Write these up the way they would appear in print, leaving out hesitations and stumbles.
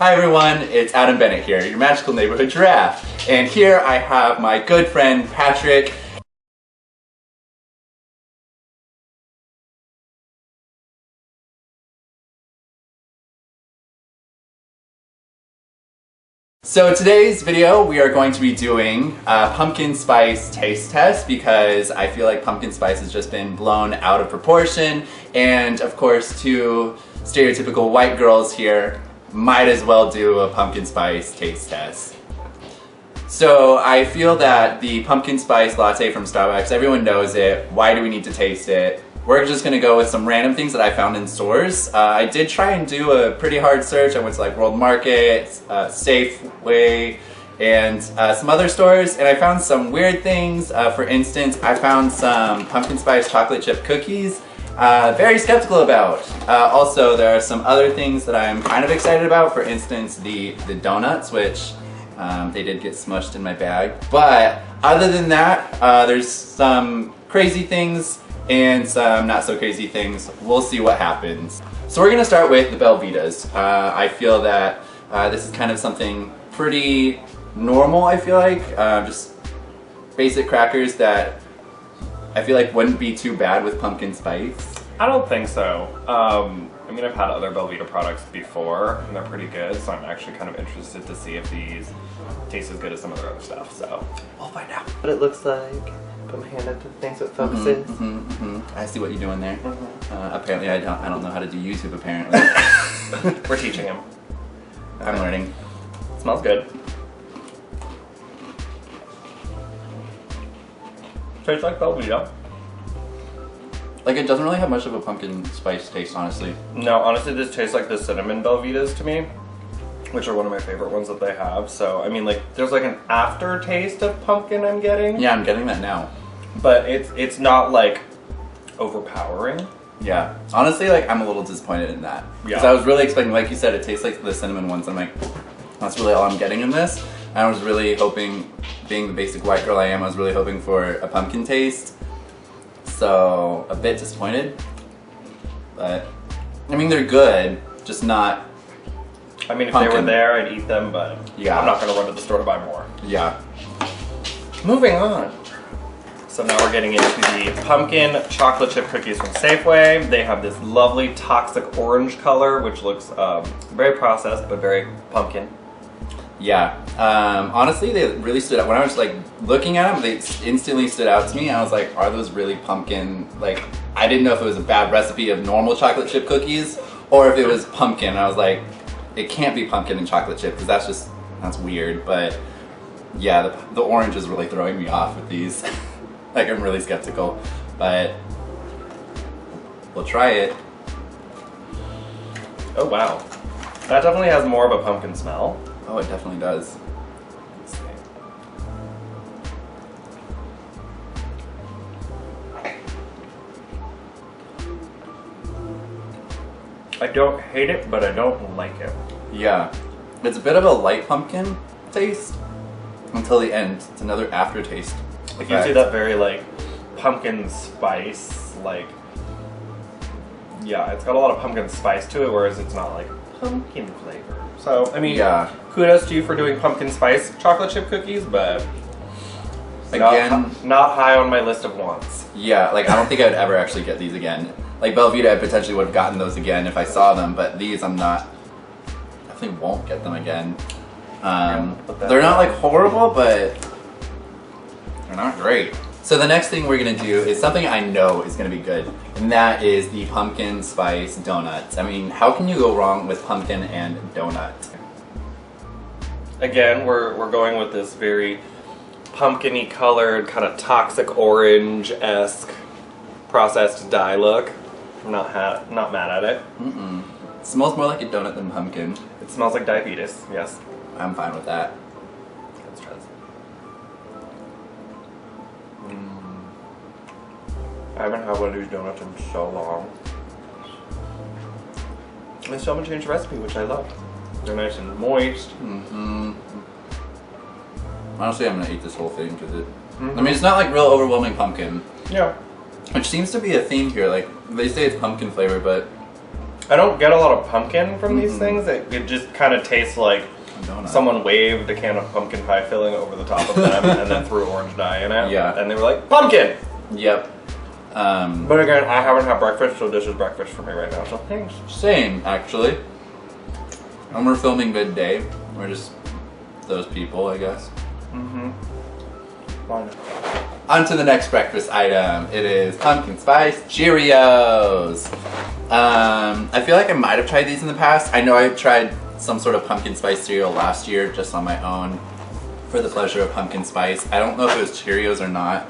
Hi everyone, it's Adam Bennett here, your magical neighborhood giraffe. And here I have my good friend Patrick. So today's video we are going to be doing a pumpkin spice taste test because I feel like pumpkin spice has just been blown out of proportion, and of course two stereotypical white girls here might as well do a pumpkin spice taste test. So I feel that the pumpkin spice latte from Starbucks, everyone knows it. Why do we need to taste it? We're just gonna go with some random things that I found in stores. I did try and do a pretty hard search. I went to like World Market, Safeway, and some other stores, and I found some weird things. For instance, I found some pumpkin spice chocolate chip cookies. Very skeptical about. Also, there are some other things that I'm kind of excited about. For instance, the donuts, which they did get smushed in my bag. But other than that, there's some crazy things and some not so crazy things. We'll see what happens. So we're gonna start with the Bel Vitas. I feel that this is kind of something pretty normal, I feel like. Just basic crackers that I feel like wouldn't be too bad with pumpkin spice. I don't think so. I mean, I've had other Bel Vita products before, and they're pretty good, so I'm actually kind of interested to see if these taste as good as some of their other stuff, so We'll find out. What it looks like. Put my hand up to the thing so it focuses. I see what you're doing there. Apparently I don't know how to do YouTube, apparently. we're teaching him. I'm learning. Smells good. Tastes like Bel Vita. Like, it doesn't really have much of a pumpkin spice taste, honestly. No, honestly, this tastes like the cinnamon Bel Vitas to me, which are one of my favorite ones that they have. So, I mean, like, there's like an aftertaste of pumpkin I'm getting. Yeah, I'm getting that now. But it's not like overpowering. Yeah. Honestly, like, I'm a little disappointed in that. Because I was really expecting, like you said, it tastes like the cinnamon ones. I'm like, that's really all I'm getting in this. And I was really hoping, being the basic white girl I am, I was really hoping for a pumpkin taste. So, a bit disappointed. But, I mean, they're good, just not I mean, if pumpkin. they were there, I'd eat them, but Yeah. I'm not going to run to the store to buy more. Yeah. Moving on. So now we're getting into the pumpkin chocolate chip cookies from Safeway. They have this lovely toxic orange color, which looks very processed, but very pumpkin. Yeah, honestly, they really stood out. When I was like looking at them, they instantly stood out to me. I was like, are those really pumpkin? Like, I didn't know if it was a bad recipe of normal chocolate chip cookies or if it was pumpkin. I was like, it can't be pumpkin and chocolate chip because that's weird. But yeah, the orange is really throwing me off with these. Like, I'm really skeptical, but we'll try it. Oh wow, that definitely has more of a pumpkin smell. Oh, it definitely does. Let's see. I don't hate it, but I don't like it. Yeah, it's a bit of a light pumpkin taste until the end. It's another aftertaste. Like, you see that very like pumpkin spice, like, yeah, it's got a lot of pumpkin spice to it, whereas it's not like pumpkin flavor. So, I mean, yeah. Kudos to you for doing pumpkin spice chocolate chip cookies, but Again, not high on my list of wants. yeah, like, I don't think I'd ever actually get these again. Like, Bel Vita, I potentially would have gotten those again if I saw them, but these I'm not, definitely won't get them again. They're not like horrible, but they're not great. So the next thing we're gonna do is something I know is gonna be good, and that is the pumpkin spice donuts. I mean, how can you go wrong with pumpkin and donut? Again, we're going with this very pumpkin-y colored, kind of toxic orange-esque processed dye look. I'm not mad at it. It smells more like a donut than pumpkin. It smells like diabetes, yes. I'm fine with that. Let's try this. I haven't had one of these donuts in so long. They still haven't changed the recipe, which I love. They're nice and moist. Honestly, I'm gonna eat this whole thing because it. I mean, it's not like real overwhelming pumpkin. Yeah. Which seems to be a theme here. Like, they say it's pumpkin flavor, but I don't get a lot of pumpkin from these things. It just kind of tastes like someone waved a can of pumpkin pie filling over the top of them and then threw orange dye in it. Yeah. And they were like, pumpkin! Yep. But again, I haven't had breakfast, so this is breakfast for me right now, so thanks. Same, actually. And we're filming midday. We're just those people, I guess. Fine. On to the next breakfast item. It is pumpkin spice Cheerios. I feel like I might have tried these in the past. I know I tried some sort of pumpkin spice cereal last year just on my own for the pleasure of pumpkin spice. I don't know if it was Cheerios or not,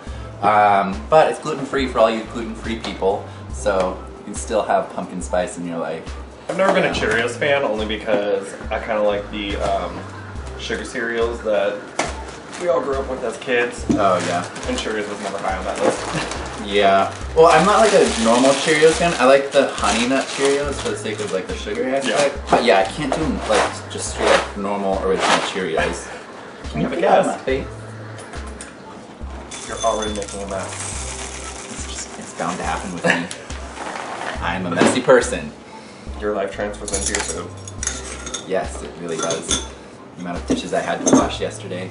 but it's gluten-free for all you gluten-free people, so you can still have pumpkin spice in your life. I've never been a Cheerios fan, only because I kind of like the sugar cereals that we all grew up with as kids. Oh yeah. And Cheerios was never high on that list. Yeah. Well, I'm not like a normal Cheerios fan. I like the honey nut Cheerios for the sake of like the sugar aspect. Yeah. But yeah, I can't do like just straight up normal original Cheerios. Can you have a Get out of guess? my face. You're already making a mess. It's bound to happen with me. I'm a messy person. Your life transfers into your food. Yes, it really does. The amount of dishes I had to wash yesterday.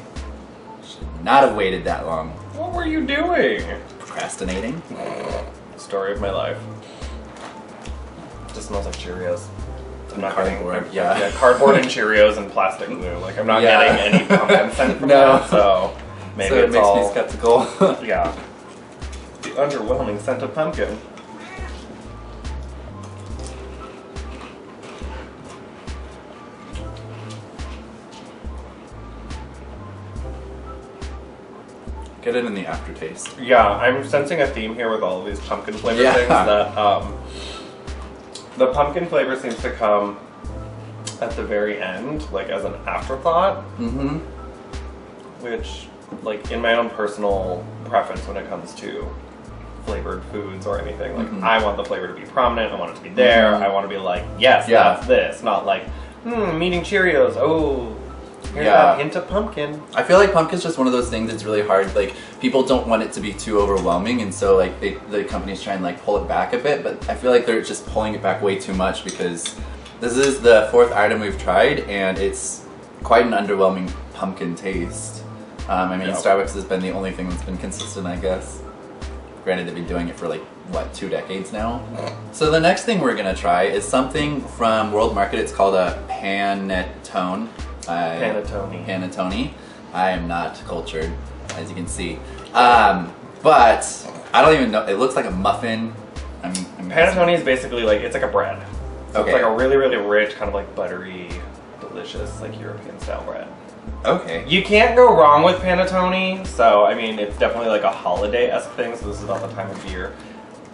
Should not have waited that long. What were you doing? Procrastinating. Story of my life. Just smells like Cheerios. I'm not Cardboard, getting yeah. cardboard and Cheerios and plastic glue. Like I'm not Yeah. getting any pumpkin scent from No. that, so maybe So it's it makes all me skeptical. yeah. The underwhelming scent of pumpkin. Get it in the aftertaste. Yeah, I'm sensing a theme here with all of these pumpkin flavor Yeah. things that the pumpkin flavor seems to come at the very end, like as an afterthought. Mm-hmm. Which, like, in my own personal preference when it comes to flavored foods or anything, like, I want the flavor to be prominent, I want it to be there, I want to be like, yes, Yeah. that's this, not like, I'm eating Cheerios, oh, here's Yeah. that hint of pumpkin. I feel like pumpkin's just one of those things that's really hard. Like, people don't want it to be too overwhelming, and so like the companies try and like pull it back a bit, but I feel like they're just pulling it back way too much because this is the 4th item we've tried, and it's quite an underwhelming pumpkin taste. I mean, Yeah. Starbucks has been the only thing that's been consistent, I guess. Granted, they've been doing it for like, what, 2 decades now? So the next thing we're gonna try is something from World Market. It's called a Pannettone. Pannettone. Pannettone. I am not cultured, as you can see. But I don't even know. It looks like a muffin. I'm Pannettone is basically like, it's like a bread. So Okay. it's like a really, really rich, kind of like buttery, delicious, like European style bread. Okay. You can't go wrong with Pannettone, so I mean, it's definitely like a holiday-esque thing, so this is about the time of year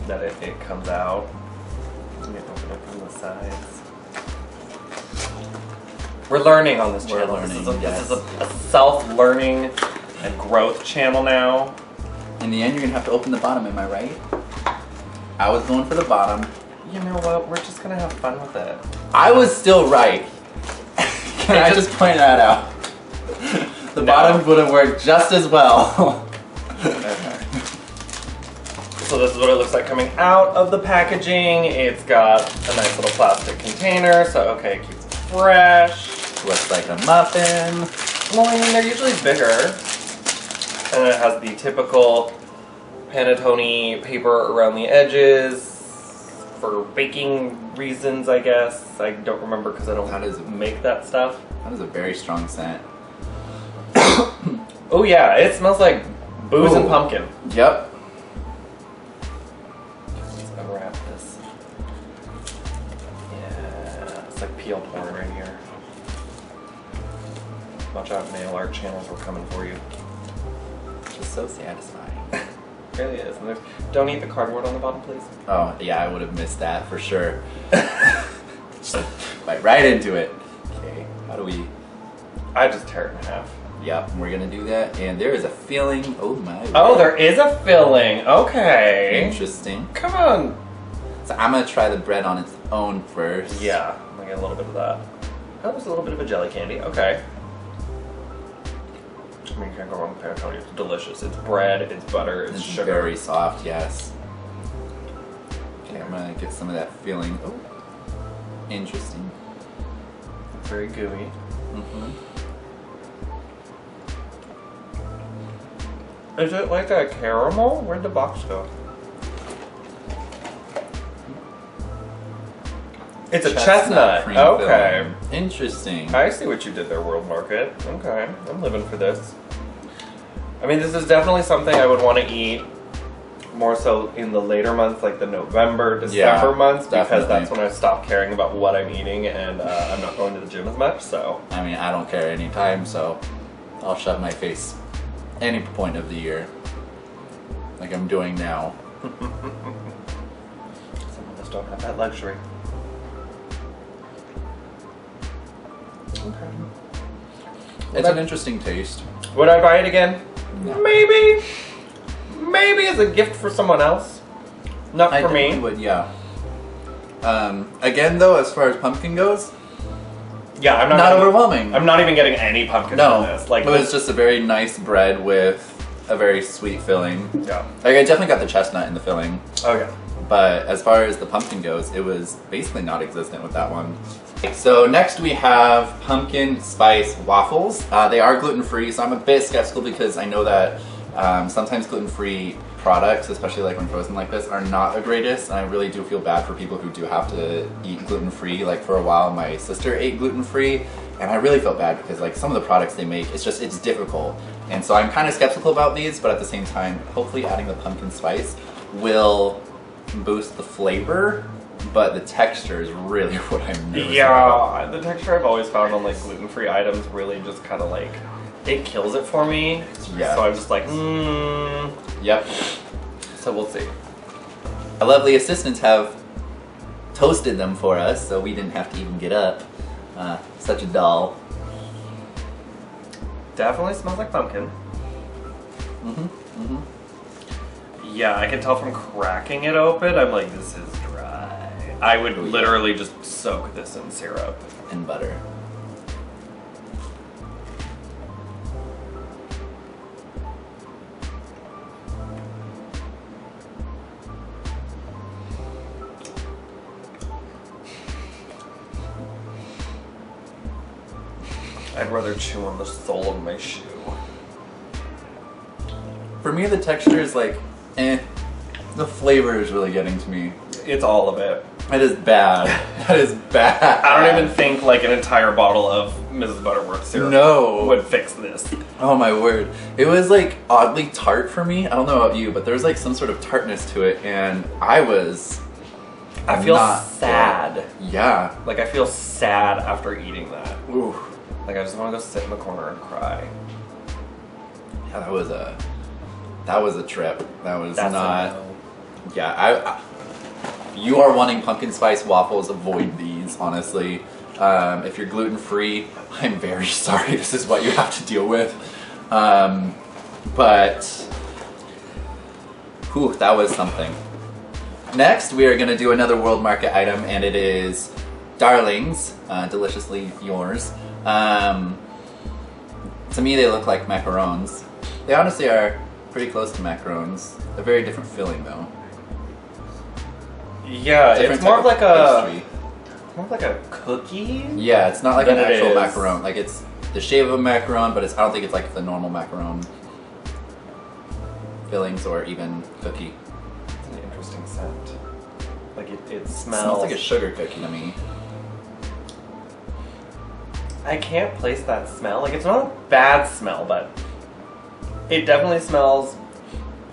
that it comes out. Let me open it from the sides. We're learning on this We're channel. learning, This is a self-learning and growth channel now. In the end, you're gonna have to open the bottom, am I right? I was going for the bottom. You know what? We're just gonna have fun with it. I was still right. Can I just point that out? The bottom would have worked just as well. Okay. So this is what it looks like coming out of the packaging. It's got a nice little plastic container, so okay, it keeps it fresh. Looks like a muffin. Well, I mean, they're usually bigger. And it has the typical Pannettone paper around the edges for baking reasons, I guess. I don't remember because I don't make that stuff. That is a very strong scent. Oh yeah, it smells like booze and Ooh. pumpkin. Yep. Let's unwrap this. Yeah, it's like peel porn right here. Watch out, nail art channels, we're coming for you. Just so satisfying. It really is. And don't eat the cardboard on the bottom, please. Oh, yeah, I would have missed that for sure. Just bite right into it. Okay, how do we... I just tear it in half. Yep, we're gonna do that. And there is a filling. Oh my. Oh, word. there is a filling. Okay. Interesting. Come on. So I'm gonna try the bread on its own first. Yeah, I'm gonna get a little bit of that. Oh, there's a little bit of a jelly candy. Okay. I mean, you can't go wrong with Pannettone. It's delicious. It's bread, it's butter, it's sugar. Very soft, yes. Okay, I'm gonna get some of that filling. Oh. Interesting. Very gooey. Mm-hmm. Is it like a caramel? Where'd the box go? It's a chestnut. cream Okay. filling. Interesting. I see what you did there, World Market. Okay, I'm living for this. I mean, this is definitely something I would want to eat more so in the later months, like the November, December months, because definitely. that's when I stop caring about what I'm eating and I'm not going to the gym as much, so. I mean, I don't care anytime, so I'll shove my face any point of the year, like I'm doing now. Some of us don't have that luxury. Okay. It's an interesting taste. Would I buy it again? No. Maybe. Maybe as a gift for someone else. Not I for me. definitely would, yeah. Again, though, as far as pumpkin goes, Yeah, I'm not not getting- overwhelming. I'm not even getting any pumpkin No, from this. Like, it was just a very nice bread with a very sweet filling. yeah. Like, I definitely got the chestnut in the filling, Oh yeah. but as far as the pumpkin goes, it was basically not existent with that one. So next we have pumpkin spice waffles. They are gluten-free, so I'm a bit skeptical because I know that sometimes gluten-free products, especially like when frozen like this, are not the greatest, and I really do feel bad for people who do have to eat gluten-free. Like for a while my sister ate gluten-free, and I really felt bad because like some of the products they make, it's difficult. And so I'm kind of skeptical about these, but at the same time, hopefully adding the pumpkin spice will boost the flavor, but the texture is really what I'm nervous about. Yeah, the texture I've always found on like gluten-free items really just kind of like, it kills it for me. Yeah. So I'm just like, Yep. So we'll see. Our lovely assistants have toasted them for us, so we didn't have to even get up. Such a doll. Definitely smells like pumpkin. Mm-hmm. Yeah, I can tell from cracking it open, I'm like, this is dry. I would literally just soak this in syrup. And butter. I'd rather chew on the sole of my shoe. For me, the texture is like, eh. The flavor is really getting to me. It's all of it. That is bad. That is bad. I don't even think like an entire bottle of Mrs. Butterworth syrup No. would fix this. Oh my word. It was like oddly tart for me. I don't know about you, but there was like some sort of tartness to it, and I feel not sad. good. Yeah. Like I feel sad after eating that. Ooh. Like I just want to go sit in the corner and cry. Yeah, that was a trip. That was That's not. a no. Yeah, you are wanting pumpkin spice waffles, avoid these, honestly. If you're gluten-free, I'm very sorry, this is what you have to deal with. But, whew, that was something. Next, we are gonna do another World Market item, and it is Darlings, Deliciously Yours. To me, they look like macarons. They honestly are pretty close to macarons. A very different filling, though. Yeah, Different it's more type of like pastry. more of like a cookie. Yeah, it's not like an Than it actual is. macaron. Like it's the shape of a macaron, but I don't think it's like the normal macaron fillings or even cookie. It's an interesting scent. Like it It smells. smells like a sugar cookie to me. I can't place that smell. Like it's not a bad smell, but it definitely smells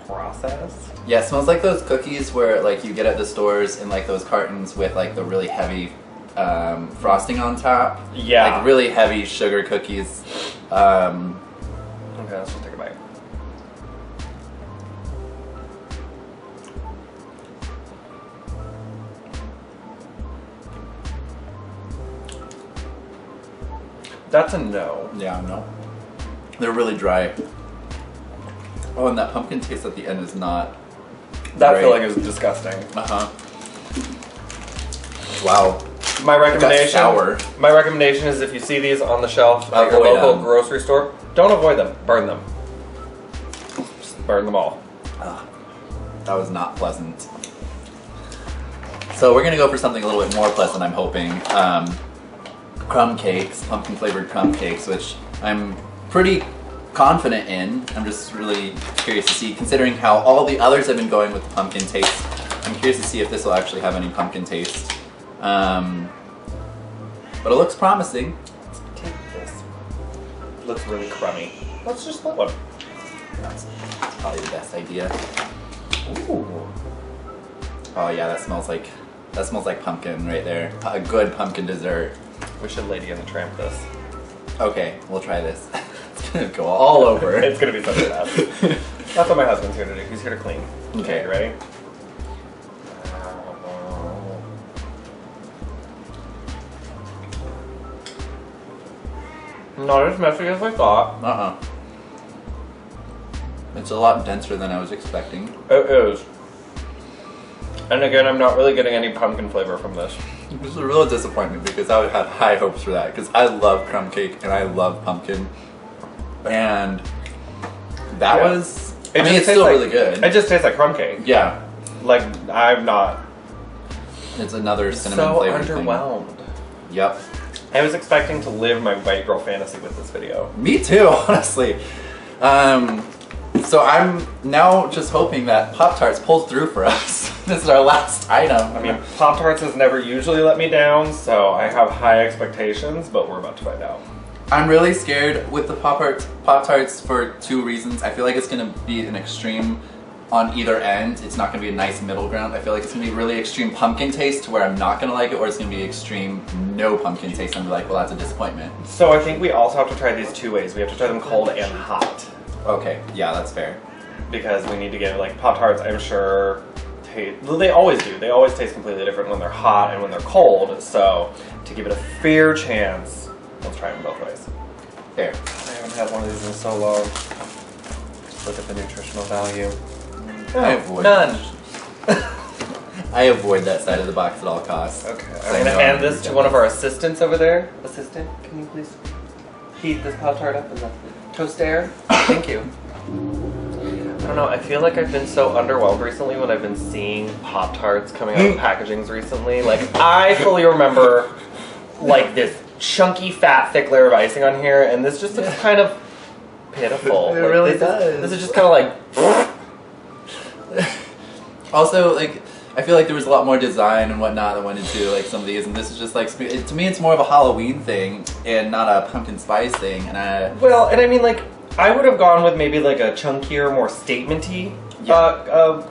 processed. Yeah, it smells like those cookies where like you get at the stores in like those cartons with like the really heavy frosting on top. Yeah. Like really heavy sugar cookies. Okay, let's just take a bite. That's a no. Yeah, no. They're really dry. Oh, and that pumpkin taste at the end is not. That great. filling is disgusting. Uh-huh. Wow. My recommendation. sour. My recommendation is if you see these on the shelf at your Avoid local them. grocery store, don't avoid them. Burn them. Just burn them all. That was not pleasant. So we're gonna go for something a little bit more pleasant, I'm hoping. Crumb cakes, pumpkin flavored crumb cakes, which I'm pretty confident in. I'm just really curious to see, considering how all the others have been going with the pumpkin taste. I'm curious to see if this will actually have any pumpkin taste. But it looks promising. Let's take this. It looks really crummy. Let's just let one. That's probably the best idea. Ooh. Oh yeah, that smells like pumpkin right there. A good pumpkin dessert. We should Lady and the Tramp this. Okay, we'll try this. It's gonna go all over. It's gonna be such a mess. That's what my husband's here to do. He's here to clean. Okay, You ready? Not as messy as I thought. It's a lot denser than I was expecting. It is. And again, I'm not really getting any pumpkin flavor from this. This is a real disappointment because I would have high hopes for that because I love crumb cake and I love pumpkin. And that was, I mean, it's still really good. It just tastes like crumb cake. Yeah. Like, I'm not. It's another cinnamon flavored thing. So underwhelmed. Yep. I was expecting to live my white girl fantasy with this video. Me too, honestly. So I'm now just hoping that Pop-Tarts pulls through for us. This is our last item. I mean, Pop-Tarts has never usually let me down, so I have high expectations, but we're about to find out. I'm really scared with the Pop-Tarts for two reasons. I feel like it's gonna be an extreme on either end. It's not gonna be a nice middle ground. I feel like it's gonna be really extreme pumpkin taste to where I'm not gonna like it, or it's gonna be extreme no pumpkin taste and I'm like, well, that's a disappointment. So I think we also have to try these two ways. We have to try them cold and hot. Okay, yeah, that's fair. Because we need to get, like, Pop-Tarts, I'm sure, well, they always do. They always taste completely different when they're hot and when they're cold. So to give it a fair chance, let's try them both ways. Fair. I haven't had one of these in so long. Just look at the nutritional value. I avoid none. I avoid that side of the box at all costs. Okay, I'm going to hand this to one of our assistants over there. Assistant, can you please heat this Pop-Tart up in the toaster? Thank you. I don't know, I feel like I've been so underwhelmed recently when I've been seeing Pop-Tarts coming out of packagings recently. Like, I fully remember, like, this chunky, fat, thick layer of icing on here, and this just looks kind of pitiful. It like, really does. This is just kind of like... Also, like, I feel like there was a lot more design and whatnot that went into like some of these, and this is just like, to me it's more of a Halloween thing and not a pumpkin spice thing. And well, and I mean, like, I would have gone with maybe like a chunkier, more statement-y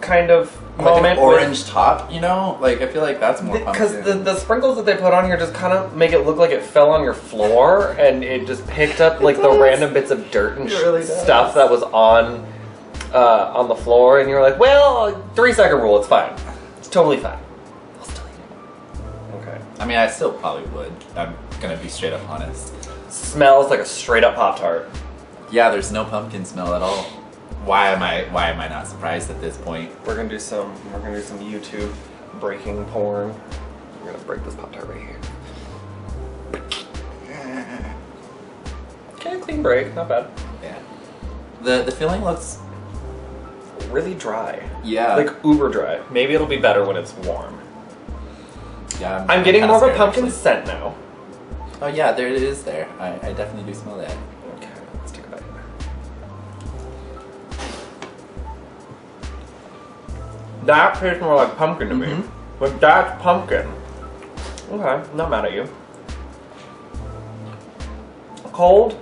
kind of like moment. An orange top, you know? Like, I feel like that's more pumpkin. Because the sprinkles that they put on here just kind of make it look like it fell on your floor and it just picked up like the random bits of dirt and stuff that was on the floor, and you're like, well, 3-second rule, it's fine. It's totally fine. I'll still eat it. Okay. I mean, I still probably would. I'm gonna be straight up honest. Smells like a straight up Pop-Tart. Yeah, there's no pumpkin smell at all. Why am I not surprised at this point? We're gonna do some YouTube breaking porn. We're gonna break this Pop-Tart right here. Okay, clean break, not bad. Yeah. The filling looks really dry. Yeah. Like uber dry. Maybe it'll be better when it's warm. Yeah. I'm getting more of a scared, pumpkin actually. scent now. Oh yeah, there it is there. I definitely do smell that. Okay, let's take a bite. That tastes more like pumpkin to me. But that's pumpkin. Okay, not mad at you. Cold?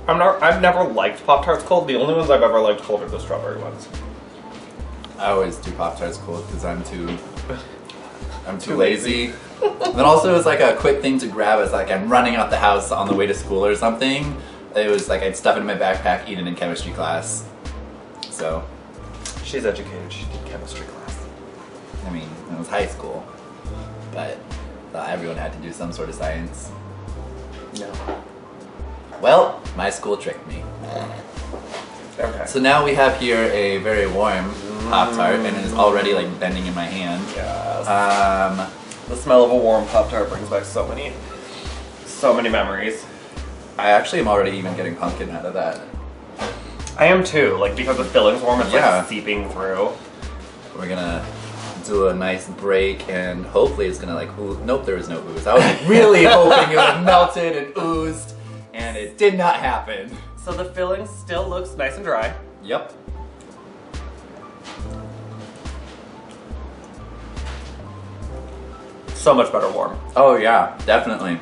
I've never liked Pop-Tarts cold. The only ones I've ever liked cold are the strawberry ones. I always do Pop-Tarts cold because I'm too lazy. Then also it's like a quick thing to grab as like I'm running out the house on the way to school or something. It was like I'd stuff it in my backpack, eat it in chemistry class. So, She's educated. She did chemistry class. I mean, it was high school, but everyone had to do some sort of science. No. Well, my school tricked me. Okay. So now we have here a very warm Pop-Tart, and it is already like bending in my hand. Yes. The smell of a warm Pop-Tart brings back so many memories. I actually am already even getting pumpkin out of that. I am too, like because the filling's warm, it's Yeah. like seeping through. We're gonna do a nice break, and hopefully it's gonna like ooze. Nope, there was no ooze. I was really hoping it would melted and oozed, and it did not happen. So the filling still looks nice and dry. Yep. So much better warm. Oh yeah, definitely.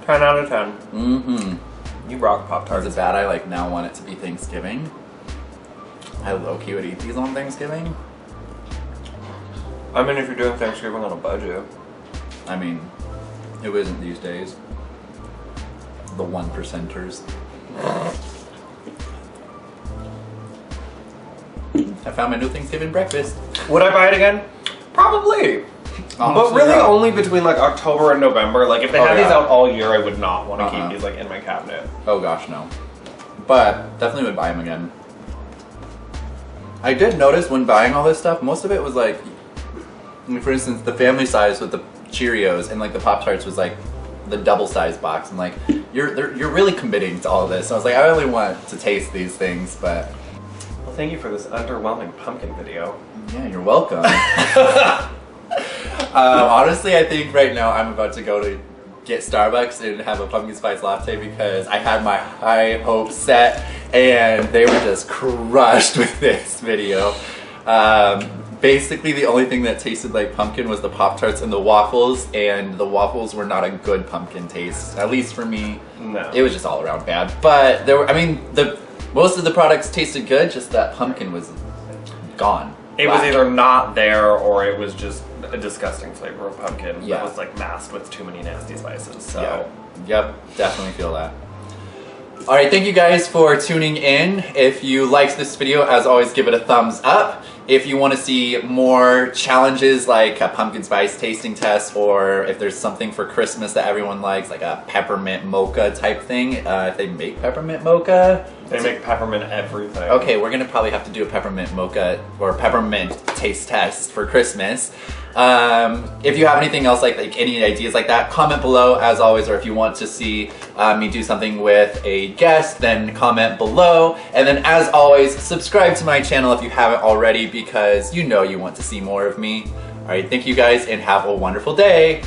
10 out of 10. Mm-hmm. You rock Pop-Tarts. Is it bad I like now want it to be Thanksgiving? I low-key would eat these on Thanksgiving. I mean, if you're doing Thanksgiving on a budget. I mean, who isn't these days? The 1%ers. I found my new Thanksgiving breakfast. Would I buy it again? Probably. But really only between like October and November. Like if they had these out all year, I would not want to keep these like in my cabinet. Oh gosh, no. But definitely would buy them again. I did notice when buying all this stuff, most of it was like, for instance, the family size with the Cheerios and like the Pop-Tarts was like the double size box. And like, you're really committing to all of this. So I was like, I really want to taste these things, but. Well, thank you for this underwhelming pumpkin video. Yeah, you're welcome. Honestly, I think right now I'm about to go to get Starbucks and have a pumpkin spice latte because I had my high hopes set and they were just crushed with this video. Basically, the only thing that tasted like pumpkin was the Pop-Tarts and the Waffles, and the Waffles were not a good pumpkin taste, at least for me. No. It was just all around bad. But there were, I mean, most of the products tasted good, just that pumpkin was gone. It was either not there or it was just a disgusting flavor of pumpkin that was like masked with too many nasty spices. So yep, definitely feel that. Alright, thank you guys for tuning in. If you liked this video, as always, give it a thumbs up. If you want to see more challenges like a pumpkin spice tasting test, or if there's something for Christmas that everyone likes, like a peppermint mocha type thing, if they make peppermint mocha. They make peppermint everything. Okay, we're gonna probably have to do a peppermint mocha or peppermint taste test for Christmas. If you have anything else, like any ideas like that, comment below as always, or if you want to see me do something with a guest, then comment below. And then as always, subscribe to my channel if you haven't already because you know you want to see more of me. Alright, thank you guys and have a wonderful day.